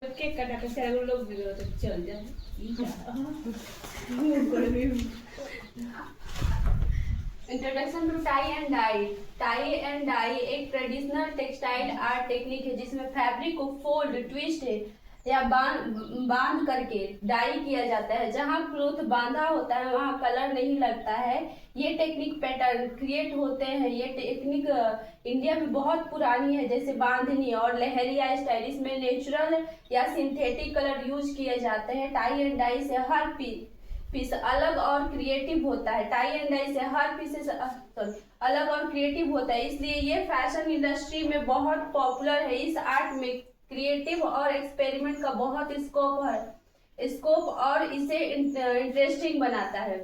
Cake काटा के सारे लोग भी तो चल जाए। Introduction to tie and dye. Tie and dye एक ट्रेडिशनल टेक्सटाइल आर्ट टेक्निक है जिसमें फैब्रिक को फोल्ड, ट्विस्ट या बांध करके डाई किया जाता है। जहां क्लॉथ बांधा होता है वहां कलर नहीं लगता है। ये टेक्निक पैटर्न क्रिएट होते हैं। ये टेक्निक इंडिया में बहुत पुरानी है, जैसे बांधनी और लहरिया स्टाइल। इसमें नेचुरल या सिंथेटिक कलर यूज किए जाते हैं। टाई एंड डाई से हर पीस अलग और क्रिएटिव होता है। टाई एंड डाई से हर पीस अलग और क्रिएटिव होता है, इसलिए ये फैशन इंडस्ट्री में बहुत पॉपुलर है। इस आर्ट में क्रिएटिव और एक्सपेरिमेंट का बहुत स्कोप और इसे इंटरेस्टिंग बनाता है।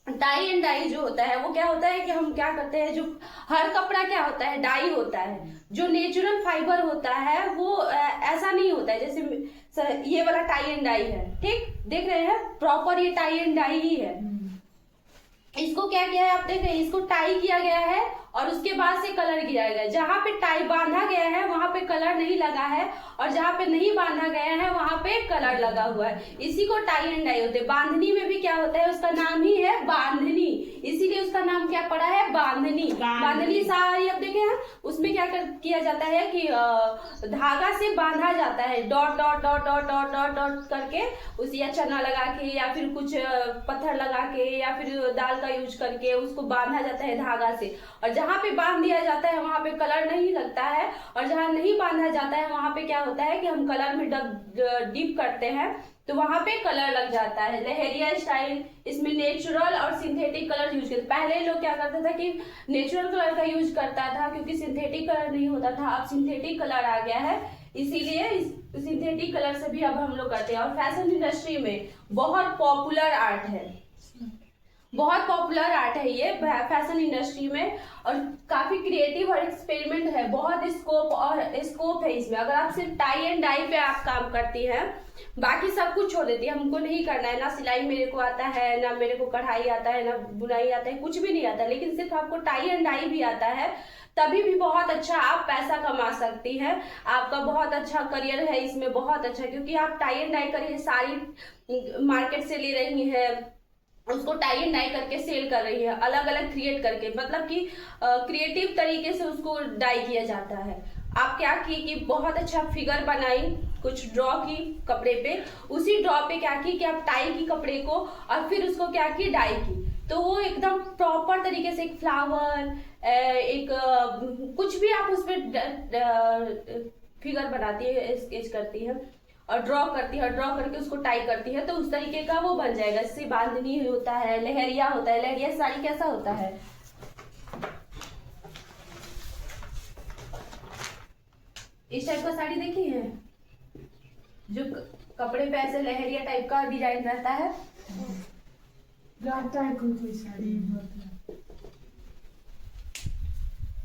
टाई एंड डाई जो होता है वो क्या होता है कि हम क्या करते हैं, जो हर कपड़ा क्या होता है, डाई होता है। जो नेचुरल फाइबर होता है वो ऐसा नहीं होता है। जैसे ये वाला टाई एंड डाई है, ठीक देख रहे हैं, प्रॉपर ये टाई एंड डाई ही है। इसको क्या किया है आप देख रहे हैं, इसको टाई किया गया है और उसके बाद से कलर किया गया है। जहां पे टाई बांधा गया है वहां पे कलर नहीं लगा है, और जहां पे नहीं बांधा गया है वहां पे कलर लगा हुआ है। इसी को टाई एंड डाई होते हैं। बांधनी में भी क्या होता है, उसका नाम ही है बांधनी, इसीलिए उसका नाम क्या पड़ा है, बांधनी। बांधनी साड़ी आप देखे हैं, उसमें क्या किया जाता है कि धागा से बांधा जाता है, dot dot dot dot dot dot dot करके, उसी या चना लगा के या फिर कुछ पत्थर लगा के या फिर दाल का यूज करके उसको बांधा जाता है धागा से। और जहां पे बांध दिया जाता है वहां पे कलर नहीं लगता है, और जहां नहीं बांधा जाता है वहां पे क्या होता है कि हम कलर में डिप करते हैं तो वहां पे कलर लग जाता है। लहरिया स्टाइल, इसमें नेचुरल और सिंथेटिक कलर यूज करते। पहले लोग क्या करता था कि नेचुरल कलर का यूज करता था क्योंकि सिंथेटिक कलर नहीं होता था। अब सिंथेटिक कलर आ गया है, इसीलिए सिंथेटिक कलर से भी अब हम लोग करते हैं। और फैशन इंडस्ट्री में बहुत पॉपुलर आर्ट है, बहुत पॉपुलर आर्ट है ये फैशन इंडस्ट्री में, और काफी क्रिएटिव और एक्सपेरिमेंट है। बहुत स्कोप है इसमें। अगर आप सिर्फ टाई एंड डाई पे आप काम करती हैं, बाकी सब कुछ छोड़ देती है, हमको नहीं करना है, ना सिलाई मेरे को आता है, ना मेरे को कढ़ाई आता है, ना बुनाई आता है, कुछ भी नहीं आता, लेकिन सिर्फ आपको टाई एंड डाई भी आता है, तभी भी बहुत अच्छा आप पैसा कमा सकती हैं। आपका बहुत अच्छा करियर है इसमें, बहुत अच्छा, क्योंकि आप टाई एंड डाई करिए, साड़ी मार्केट से ले रही है, उसको टाई एंड डाई करके सेल कर रही है, अलग अलग क्रिएट करके, मतलब कि क्रिएटिव तरीके से उसको डाई किया जाता है। आप क्या की कि बहुत अच्छा फिगर बनाई, कुछ ड्रॉ की कपड़े पे, उसी ड्रॉ पे क्या की कि आप टाई की कपड़े को और फिर उसको क्या की, डाई की, तो वो एकदम प्रॉपर तरीके से एक फ्लावर, एक कुछ भी आप उसमें फिगर बनाती है, स्केच करती है और ड्रॉ करती है, और ड्रॉ करके उसको टाई करती है, तो उस तरीके का वो बन जाएगा। जैसे बांधनी होता है, लहरिया होता है। लहरिया साड़ी कैसा होता है, इस टाइप का साड़ी देखी है, जो कपड़े पे ऐसे लहरिया टाइप का डिजाइन रहता है, कोई साड़ी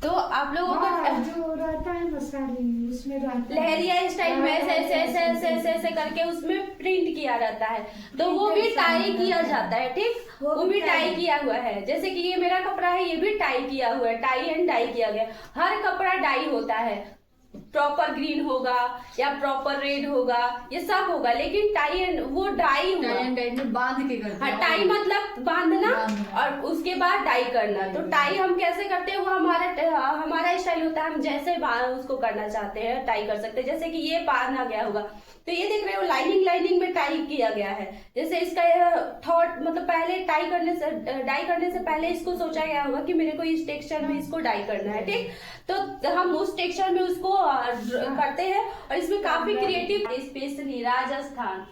तो आप लोगों को जो रहता है ना साड़ी उसमें लहरिया स्टाइल में ऐसे ऐसे ऐसे ऐसे ऐसे ऐसे करके उसमें प्रिंट किया रहता है, तो वो भी टाई किया जाता है, ठीक, वो भी टाई किया हुआ है। जैसे कि ये मेरा कपड़ा है, ये भी टाई किया हुआ है, टाई एंड डाई किया गया। हर कपड़ा डाई होता है, प्रॉपर ग्रीन होगा या प्रॉपर रेड होगा, ये सब होगा, लेकिन टाई एंड वो डाई हुआ, टाई एंड डाई में बांध के करते हैं। टाई मतलब बांधना और उसके बाद डाई करना। तो टाई हम कैसे करते हैं, वो हमारा स्टाइल होता है, हम जैसे उसको करना चाहते हैं टाई कर सकते हैं। जैसे कि ये बांधा गया होगा, तो ये देख रहे हो लाइनिंग में टाई किया गया है। जैसे इसका थॉट, मतलब पहले डाई करने से पहले इसको सोचा गया होगा कि मेरे को इस टेक्सचर में इसको डाई करना है, ठीक, तो हम उस टेक्सचर में उसको करते हैं। और इसमें काफी क्रिएटिव, स्पेशली राजस्थान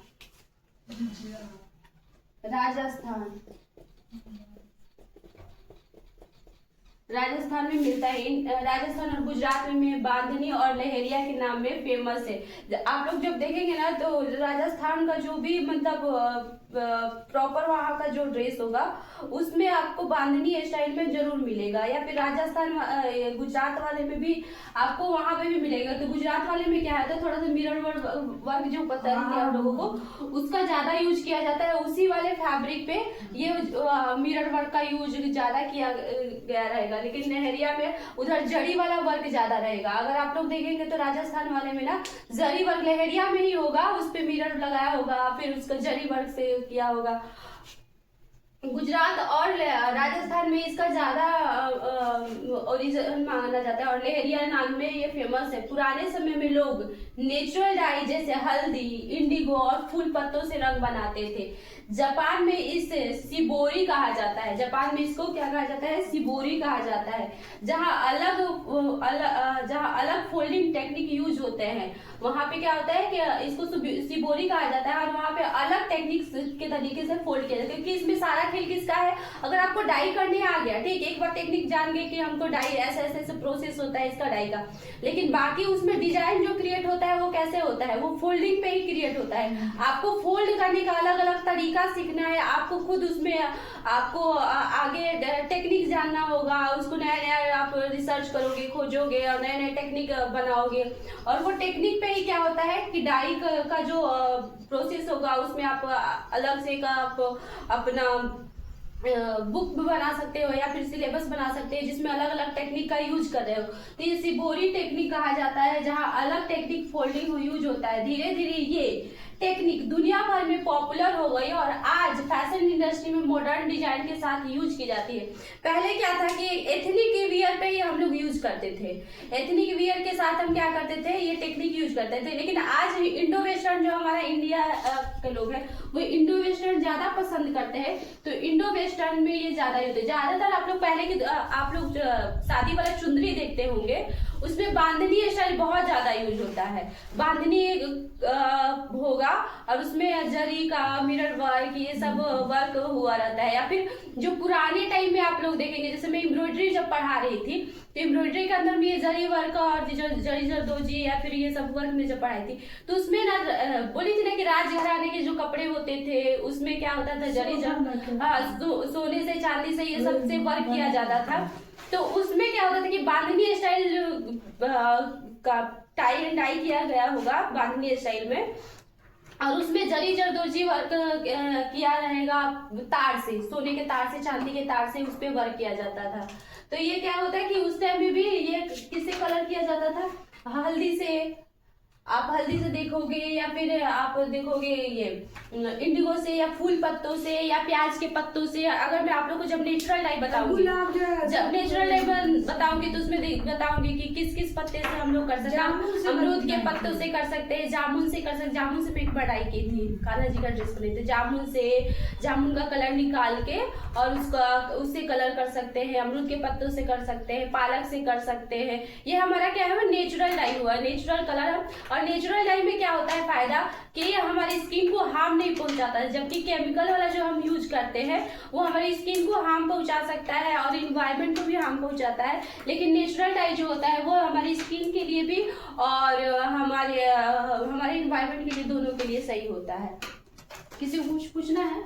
में मिलता है। राजस्थान और गुजरात में बांधनी और लहरिया के नाम में फेमस है। आप लोग जब देखेंगे ना तो राजस्थान का जो भी मतलब प्रॉपर वहां का जो ड्रेस होगा उसमें आपको बांधनी स्टाइल में जरूर मिलेगा, या फिर राजस्थान गुजरात वाले में भी आपको वहां पे भी मिलेगा। तो गुजरात वाले में क्या है, थोड़ा सा मिरर वर्क जो पता है आप लोगों को, उसका ज्यादा यूज किया जाता है। उसी वाले फैब्रिक पे ये मिरर वर्क का यूज ज्यादा किया गया रहेगा। रहेगा, लेकिन लहरिया में उधर जरी वाला वर्क ज्यादा रहेगा। अगर आप लोग देखेंगे तो राजस्थान वाले में ना जरी वर्क लहरिया में ही होगा, उस पे मिरर लगाया होगा, फिर उसका जरी वर्क से किया होगा। गुजरात और राजस्थान में इसका ज्यादा ओरिजिनल माना जाता है और लहरिया नाम में ये फेमस है। पुराने समय में लोग नेचुरल डाई जैसे हल्दी, इंडिगो और फूल पत्तों से रंग बनाते थे। जापान में इसे शिबोरी कहा जाता है। जापान में इसको क्या कहा जाता है? शिबोरी कहा जाता है। जहाँ अलग फोल्डिंग टेक्निक यूज होते हैं, वहां पे क्या होता है कि इसको शिबोरी कहा जाता है और वहां पे अलग टेक्निक के तरीके से फोल्ड किया जाता है, क्योंकि इसमें सारा खेल किसका है? अगर आपको डाई करने आ गया, ठीक, एक बार टेक्निक जान गए कि हमको डाई ऐसे ऐसे ऐसे प्रोसेस होता है इसका डाई का, लेकिन बाकी उसमें डिजाइन जो क्रिएट होता है वो कैसे होता है? वो फोल्डिंग पे ही क्रिएट होता है। आपको फोल्ड करने का अलग अलग तरीका सीखना है, आपको खुद उसमें आपको आगे टेक्निक जानना होगा, उसको नया नया आप रिसर्च करोगे, खोजोगे और नए नए टेक्निक बनाओगे। और वो टेक्निक पे ही क्या होता है कि डाई का जो प्रोसेस होगा उसमें आप अलग से आप अपना बुक बना सकते हो या फिर सिलेबस बना सकते हैं जिसमें अलग अलग टेक्निक का यूज कर रहे हो। तो ये शिबोरी टेक्निक कहा जाता है, जहां अलग टेक्निक फोल्डिंग यूज होता है। धीरे धीरे ये टेक्निक दुनिया भर में पॉपुलर हो गई और आज फैशन इंडस्ट्री में मॉडर्न डिजाइन के साथ यूज की जाती है। पहले क्या था कि एथनिक वियर पे ही हम लोग यूज करते थे, एथनिक वियर के साथ हम क्या करते थे? ये टेक्निक यूज करते थे। लेकिन आज इंडो वेस्टर्न जो हमारा इंडिया के लोग हैं वो इंडो वेस्टर्न ज्यादा पसंद करते हैं, तो इंडो वेस्टर्न में ये ज्यादा यूज है। ज्यादातर आप लोग पहले की आप लोग शादी वाला चुंदरी देखते होंगे, उसमें बांधनी स्टाइल बहुत ज्यादा यूज होता है। बांधनी होगा और उसमें जरी का मिरर वर्क ये सब वर्क हुआ रहता है। या फिर जो पुराने टाइम में आप लोग देखेंगे, जैसे मैं एम्ब्रॉयडरी जब पढ़ा रही थी तो एम्ब्रॉयडरी के अंदर में ये जरी वर्क और जरी जरदोजी या फिर ये सब वर्क में जब पढ़ाई थी तो उसमें ना बोली थी ना कि राजघराने के जो कपड़े होते थे उसमें क्या होता था? जरी सोने से चांदी से ये सब से वर्क किया जाता था। तो उसमें क्या होता था कि बांधनी स्टाइल का टाई एंड डाई किया गया होगा बांधनी स्टाइल में, और उसमें जरी जरदोजी वर्क किया रहेगा तार से, सोने के तार से, चांदी के तार से उस पे वर्क किया जाता था। तो ये क्या होता है कि उस टाइम में भी ये किससे कलर किया जाता था? हल्दी से। आप हल्दी से देखोगे या फिर आप देखोगे ये इंडिगो से या फूल पत्तों से या प्याज के पत्तों से। अगर मैं आप लोग को जब नेचुरल डाई बताऊंगी, जब नेचुरल डाई बताऊंगी तो उसमें बताऊंगी कि किस किस पत्ते से हम लोग कर सकते हैं। अमरूद के पत्तों से कर सकते हैं, जामुन से कर सकते हैं। जामुन से मैं एक बार डाई की थी, कान्हा जी का ड्रेस बने थे। जामुन से, जामुन का कलर निकाल के और उससे कलर कर सकते हैं। अमरूद के पत्तों से कर सकते हैं, पालक से कर सकते हैं। ये हमारा क्या है? नेचुरल डाई हुआ, नेचुरल कलर। और नेचुरल डाई में क्या होता है फायदा कि ये हमारी स्किन को हार्म नहीं पहुंचाता है, जबकि केमिकल वाला जो हम यूज करते हैं वो हमारी स्किन को हार्म पहुंचा सकता है और इन्वायरमेंट को भी हार्म पहुंचाता है। लेकिन नेचुरल डाई जो होता है वो हमारी स्किन के लिए भी और हमारे इन्वायरमेंट के लिए, दोनों के लिए सही होता है। किसी को कुछ पूछना है?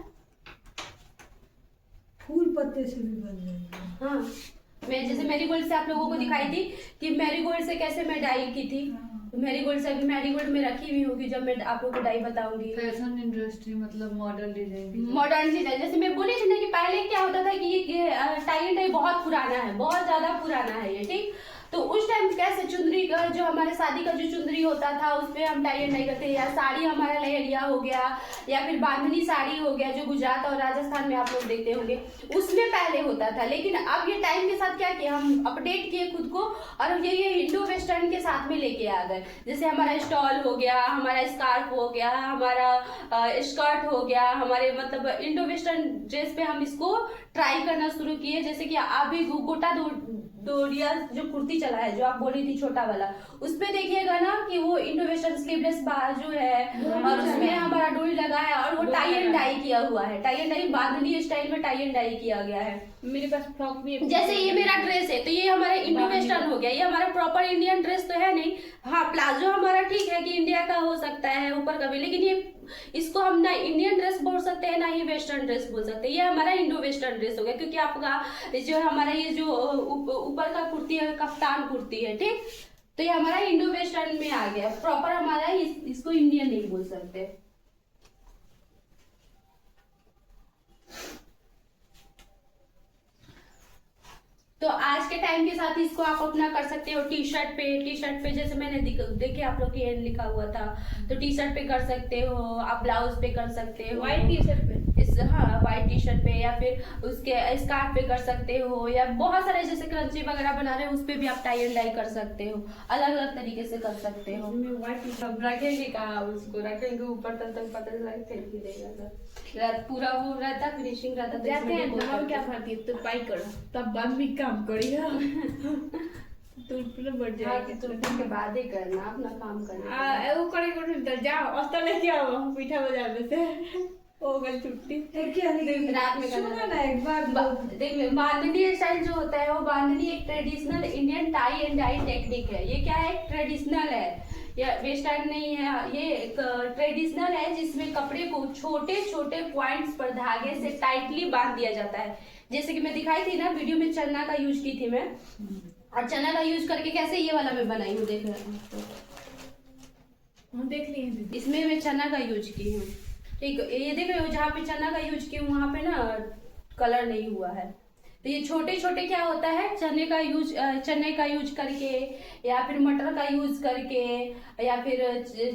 फूल पत्ते से भी बन जाएगा। हाँ, मैं जैसे मैरीगोल्ड से आप लोगों को दिखाई थी कि मैरीगोल्ड से कैसे मैं डाई की थी। मैरीगोल्ड से अभी मैरीगोल्ड में रखी हुई होगी, जब मैं आप लोगों को डाई बताऊंगी। फैशन इंडस्ट्री मतलब मॉडर्न डिजाइन, मॉडर्न डिजाइन जैसे मैं बोली थी ना कि पहले क्या होता था कि ये टाई एंड डाई बहुत पुराना है, बहुत ज्यादा पुराना है ये, ठीक। तो उस टाइम कैसे चुंदरी का जो हमारे शादी का जो चुंदरी होता था उसपे हम टाई एंड डाई करते हैं, या साड़ी हमारा लहरिया हो गया या फिर बांधनी साड़ी हो गया जो गुजरात और राजस्थान में आप लोग देखते होंगे, उसमें पहले होता था। लेकिन अब ये टाइम के साथ क्या किया, हम अपडेट किए खुद को और ये इंडो वेस्टर्न के साथ में लेके आ गए। जैसे हमारा स्टॉल हो गया, हमारा स्कार्फ हो गया, हमारा स्कर्ट हो गया, हमारे मतलब इंडो वेस्टर्न ड्रेस पे हम इसको ट्राई करना शुरू किए। जैसे कि अभी गोटा डोरिया जो कुर्ती चला है, जो आप बोली थी छोटा वाला, उसपे देखिएगा ना कि वो इंडो वेस्टर्न स्लीवलेस बाजू है और उसमें हमारा डोरी लगा है और वो टाई एंड डाई किया हुआ है। Tie and dye bandhani style में टाई एंड डाई किया गया है। मेरे पास फ्रॉक भी है। जैसे ये मेरा ड्रेस है तो ये हमारा इंडो वेस्टर्न हो गया, ये हमारा प्रॉपर इंडियन ड्रेस तो है नहीं। हाँ, प्लाजो हमारा ठीक है कि इंडिया का हो सकता है ऊपर का भी, लेकिन ये इसको हम ना इंडियन ड्रेस बोल सकते हैं ना ही वेस्टर्न ड्रेस बोल सकते हैं। ये हमारा इंडो वेस्टर्न ड्रेस हो गया, क्योंकि आपका जो हमारा ये जो ऊपर का कुर्ती है कफ्तान कुर्ती है, ठीक। तो ये हमारा इंडो वेस्टर्न में आ गया, प्रॉपर हमारा इसको इंडियन नहीं बोल सकते। तो आज के टाइम के साथ इसको आप अपना कर सकते हो। टी शर्ट पे जैसे मैंने देखे आप लोग के एन लिखा हुआ था, तो टी शर्ट पे कर सकते हो, आप ब्लाउज पे कर सकते हो, व्हाइट टी शर्ट पे हाँ व्हाइट टी शर्ट पे, या फिर उसके स्कार्फ पे कर सकते हो, या बहुत सारे जैसे क्रंची वगैरह बना रहे हो उस पे भी आप टाई एंड डाई कर सकते हो, अलग अलग तरीके से कर सकते हो। व्हाइट टी शर्ट रखेंगे कहा, उसको रखेंगे ऊपर तक पता चला फेंक ही देगा सर। पूरा वो रहता फिनिशिंग रहता तो जाते इसमें हैं भी तो हम क्या करती है तो पाई करो तब बाद में काम करिएगा तो पूरा बढ़ हाँ, जाएगा। तो फिर के बाद ही करना अपना काम करना। वो करेंगे जाओ अस्ता लेके आओ पीठा बाजार में से हो गई छुट्टी। रात में सुनो ना एक बार देख बांधनी स्टाइल जो होता है वो बांधनी एक traditional Indian tie and dye technique है। ये क्या है, ट्रेडिशनल है, या वेस्टर्न नहीं है, ये एक ट्रेडिशनल है जिसमें कपड़े को छोटे छोटे पॉइंट्स पर धागे से टाइटली बांध दिया जाता है। जैसे कि मैं दिखाई थी ना वीडियो में, चन्ना का यूज की थी मैं, और चन्ना का यूज करके कैसे ये वाला मैं बनाई हूँ, देख रहे हम देख लिए दीदी। इसमें मैं चन्ना का यूज की हूँ। ठीक, ये देख रहे हो जहाँ पे चन्ना का यूज की हूँ वहां पे ना कलर नहीं हुआ है। तो ये छोटे छोटे क्या होता है, चने का यूज करके, या फिर मटर का यूज करके, या फिर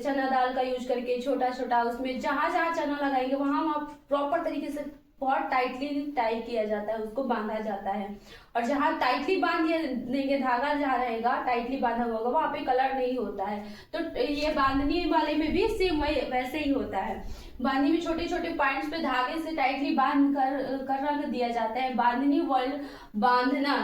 चना दाल का यूज करके छोटा छोटा उसमें जहां जहां चना लगाएंगे वहां वहां प्रॉपर तरीके से बहुत टाइटली टाई किया जाता है, उसको बांधा जाता है। और जहाँ टाइटली बांध देंगे, धागा जहाँ रहेगा टाइटली बांधा हुआ होगा वहां पे कलर नहीं होता है। तो ये बांधनी वाले में भी सेम वैसे ही होता है। बांधनी में छोटे छोटे पॉइंट्स पे धागे से टाइटली बांध कर रख दिया जाता है। बांधनी वर्ड बांधना,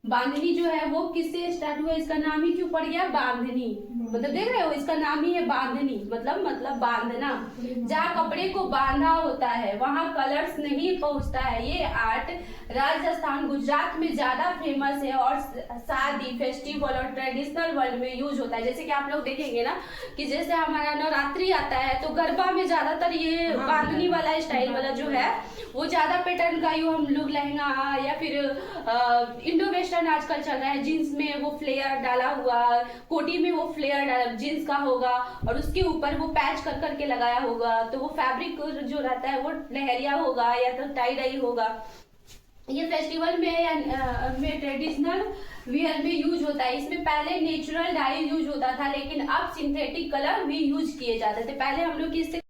बांधनी जो है वो किससे स्टार्ट हुआ, इसका नाम ही क्यों पड़ गया बांधनी, मतलब देख रहे हो इसका नाम ही है बांधनी, मतलब बांधना। जहाँ कपड़े को बांधा होता है वहां कलर्स नहीं पहुंचता है। ये आर्ट राजस्थान गुजरात में ज्यादा फेमस है और शादी फेस्टिवल और ट्रेडिशनल वर्ल्ड में यूज होता है। जैसे कि आप लोग देखेंगे ना कि जैसे हमारा नवरात्रि आता है तो गरबा में ज्यादातर ये बांधनी वाला स्टाइल वाला जो है वो ज्यादा पैटर्न का यूं हम लोग लहंगा या फिर इंडो वेस्टर्न आजकल चल रहा है, जीन्स में वो फ्लेयर डाला हुआ, कोटी में वो फ्लेयर डाला जीन्स का होगा और उसके ऊपर वो पैच कर करके लगाया होगा, तो वो फैब्रिक जो रहता है वो लहरिया होगा या तो टाई डाई होगा। ये फेस्टिवल में ट्रेडिशनल वियर में यूज होता है। इसमें पहले नेचुरल डाई यूज होता था लेकिन अब सिंथेटिक कलर भी यूज किए जाते थे। पहले हम लोग इससे